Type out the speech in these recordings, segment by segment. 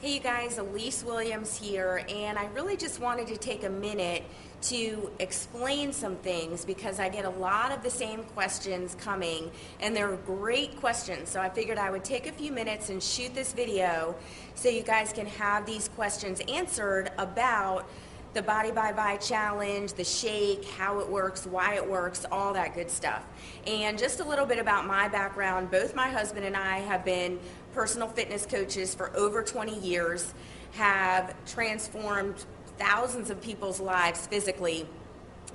Hey you guys, Elise Williams here, and I really just wanted to take a minute to explain some things because I get a lot of the same questions coming, and they're great questions. So I figured I would take a few minutes and shoot this video so you guys can have these questions answered about the Body by Vi challenge, the shake, how it works, why it works, all that good stuff. And just a little bit about my background. Both my husband and I have been personal fitness coaches for over 20 years, have transformed thousands of people's lives physically.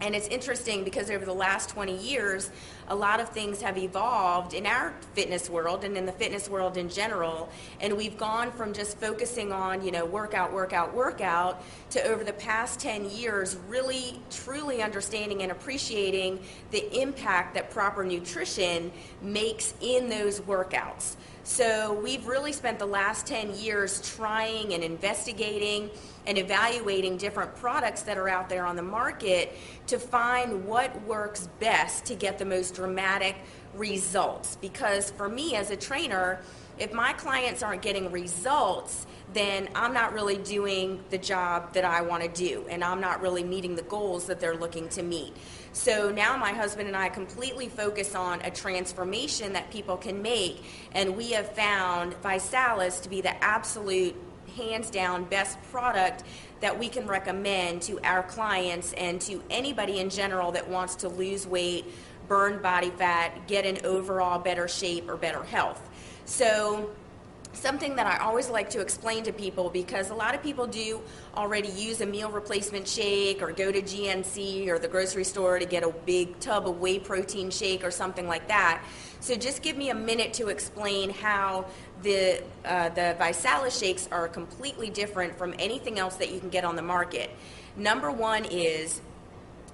And it's interesting because over the last 20 years, a lot of things have evolved in our fitness world and in the fitness world in general. And we've gone from just focusing on, workout, workout, workout, to over the past 10 years, really, truly understanding and appreciating the impact that proper nutrition makes in those workouts. So we've really spent the last 10 years trying and investigating and evaluating different products that are out there on the market to find what works best to get the most dramatic results. Because for me as a trainer, if my clients aren't getting results, then I'm not really doing the job that I want to do, and I'm not really meeting the goals that they're looking to meet. So now my husband and I completely focus on a transformation that people can make, and we have found ViSalus to be the absolute hands down best product that we can recommend to our clients and to anybody in general that wants to lose weight, burn body fat, get in overall better shape or better health. So something that I always like to explain to people, because a lot of people do already use a meal replacement shake or go to GNC or the grocery store to get a big tub of whey protein shake or something like that. So just give me a minute to explain how the ViSalus shakes are completely different from anything else that you can get on the market. Number one is,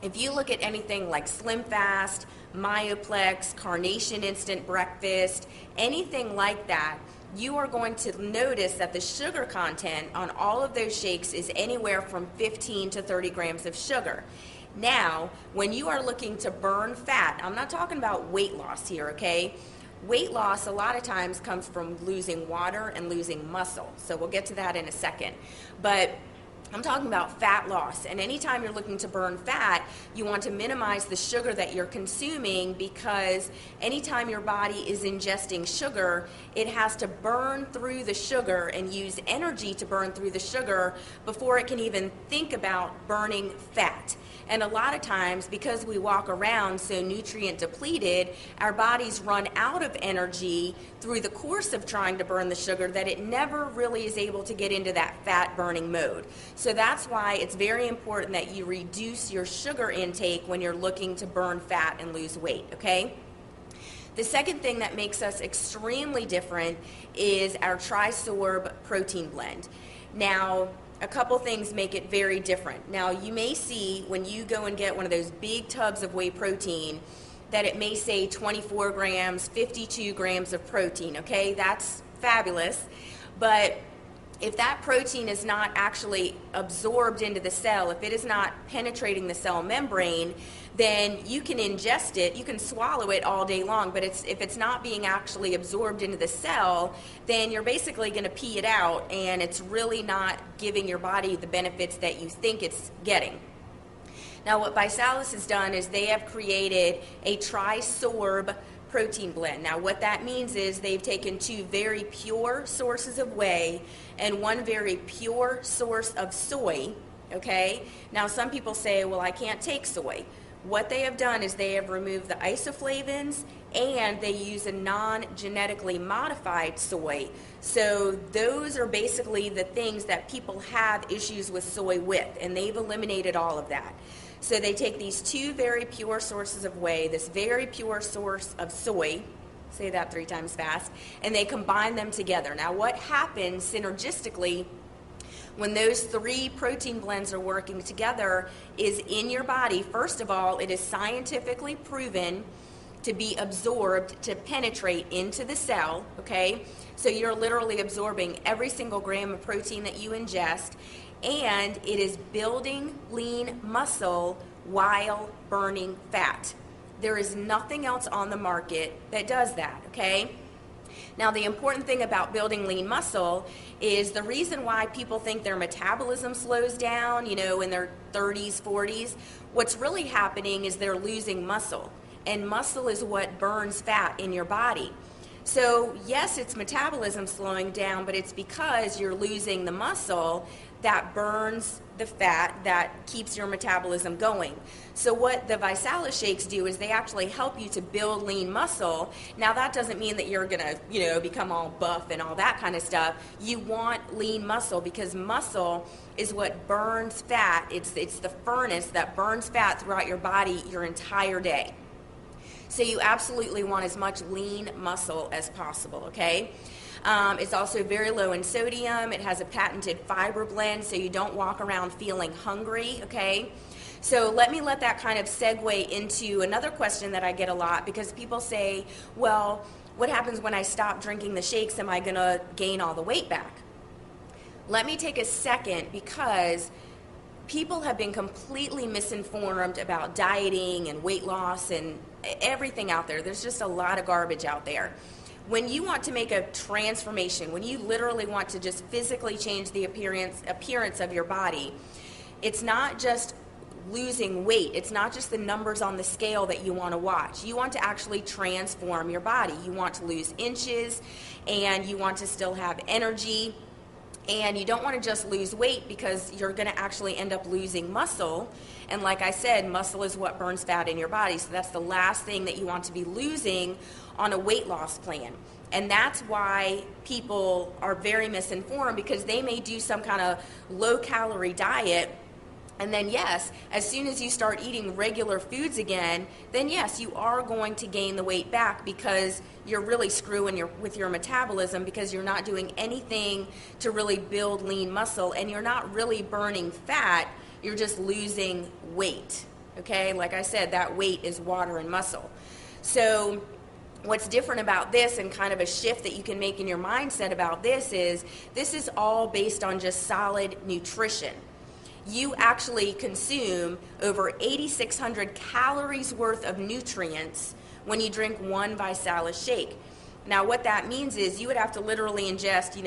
if you look at anything like Slim Fast, Myoplex, Carnation Instant Breakfast, anything like that, you are going to notice that the sugar content on all of those shakes is anywhere from 15 to 30 grams of sugar. Now, when you are looking to burn fat, I'm not talking about weight loss here, okay? Weight loss a lot of times comes from losing water and losing muscle. So we'll get to that in a second. But I'm talking about fat loss, and anytime you're looking to burn fat, you want to minimize the sugar that you're consuming, because anytime your body is ingesting sugar, it has to burn through the sugar and use energy to burn through the sugar before it can even think about burning fat. And a lot of times, because we walk around so nutrient depleted, our bodies run out of energy through the course of trying to burn the sugar, that it never really is able to get into that fat burning mode. So that's why it's very important that you reduce your sugar intake when you're looking to burn fat and lose weight, okay? The second thing that makes us extremely different is our Trisorb protein blend. Now, a couple things make it very different. Now, you may see when you go and get one of those big tubs of whey protein that it may say 24 grams, 52 grams of protein, okay? That's fabulous. But if that protein is not actually absorbed into the cell, if it is not penetrating the cell membrane, then you can ingest it, you can swallow it all day long, but if it's not being actually absorbed into the cell, then you're basically going to pee it out, and it's really not giving your body the benefits that you think it's getting. Now, what ViSalus has done is they have created a Trisorb protein blend. Now, what that means is they've taken two very pure sources of whey and one very pure source of soy, okay? Now, some people say, well, I can't take soy. What they have done is they have removed the isoflavins, and they use a non-genetically modified soy. So those are basically the things that people have issues with soy with, and they've eliminated all of that. So they take these two very pure sources of whey, this very pure source of soy, say that 3 times fast, and they combine them together. Now, what happens synergistically when those 3 protein blends are working together is, in your body, first of all, it is scientifically proven to be absorbed, to penetrate into the cell, okay? So you're literally absorbing every single gram of protein that you ingest, and it is building lean muscle while burning fat. There is nothing else on the market that does that, okay? Now, the important thing about building lean muscle is the reason why people think their metabolism slows down, in their 30s, 40s. What's really happening is they're losing muscle, and muscle is what burns fat in your body. So yes, it's metabolism slowing down, but it's because you're losing the muscle that burns the fat that keeps your metabolism going. So what the ViSalus shakes do is they actually help you to build lean muscle. Now that doesn't mean that you're gonna, become all buff and all that kind of stuff. You want lean muscle because muscle is what burns fat. It's the furnace that burns fat throughout your body your entire day. So you absolutely want as much lean muscle as possible, okay? It's also very low in sodium. It has a patented fiber blend, so you don't walk around feeling hungry, okay? So let that kind of segue into another question that I get a lot, because people say, well, what happens when I stop drinking the shakes? Am I gonna gain all the weight back? Let me take a second, because people have been completely misinformed about dieting and weight loss and everything out there. There's just a lot of garbage out there. When you want to make a transformation, when you literally want to just physically change the appearance of your body, it's not just losing weight. It's not just the numbers on the scale that you want to watch. You want to actually transform your body. You want to lose inches, and you want to still have energy. And you don't want to just lose weight, because you're going to actually end up losing muscle. And like I said, muscle is what burns fat in your body. So that's the last thing that you want to be losing on a weight loss plan. And that's why people are very misinformed, because they may do some kind of low-calorie diet, and then yes, as soon as you start eating regular foods again, then yes, you are going to gain the weight back, because you're really screwing with your metabolism, because you're not doing anything to really build lean muscle, and you're not really burning fat, you're just losing weight, okay? Like I said, that weight is water and muscle. So what's different about this, and kind of a shift that you can make in your mindset about this is all based on just solid nutrition. You actually consume over 8,600 calories worth of nutrients when you drink one ViSalus shake. Now what that means is you would have to literally ingest,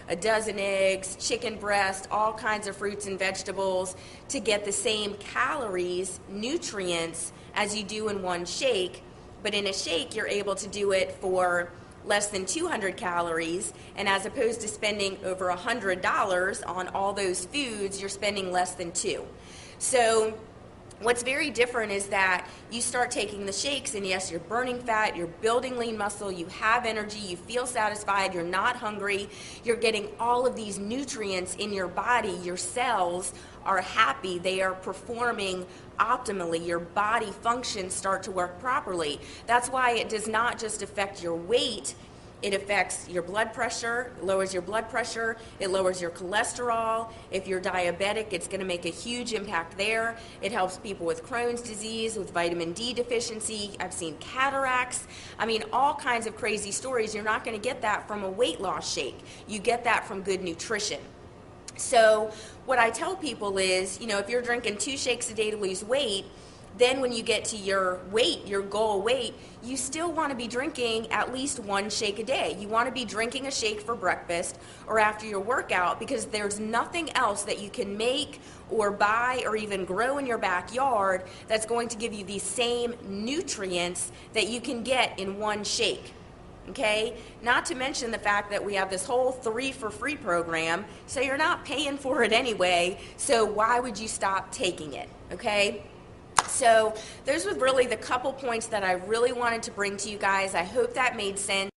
a dozen eggs, chicken breast, all kinds of fruits and vegetables to get the same calories, nutrients, as you do in one shake. But in a shake, you're able to do it for less than 200 calories, and as opposed to spending over $100 on all those foods, you're spending less than $2. So what's very different is that you start taking the shakes, and yes, you're burning fat, you're building lean muscle, you have energy, you feel satisfied, you're not hungry, you're getting all of these nutrients in your body, your cells are happy, they are performing optimally, your body functions start to work properly. That's why it does not just affect your weight, it affects your blood pressure, lowers your blood pressure, it lowers your cholesterol. If you're diabetic, it's going to make a huge impact there. It helps people with Crohn's disease, with vitamin D deficiency. I've seen cataracts. I mean, all kinds of crazy stories. You're not going to get that from a weight loss shake. You get that from good nutrition. So what I tell people is, if you're drinking 2 shakes a day to lose weight, then when you get to your weight, your goal weight, you still want to be drinking at least 1 shake a day. You want to be drinking a shake for breakfast or after your workout, because there's nothing else that you can make or buy or even grow in your backyard that's going to give you the same nutrients that you can get in 1 shake. Okay? Not to mention the fact that we have this whole 3 for free program, so you're not paying for it anyway, so why would you stop taking it? Okay? So those were really the couple points that I really wanted to bring to you guys. I hope that made sense.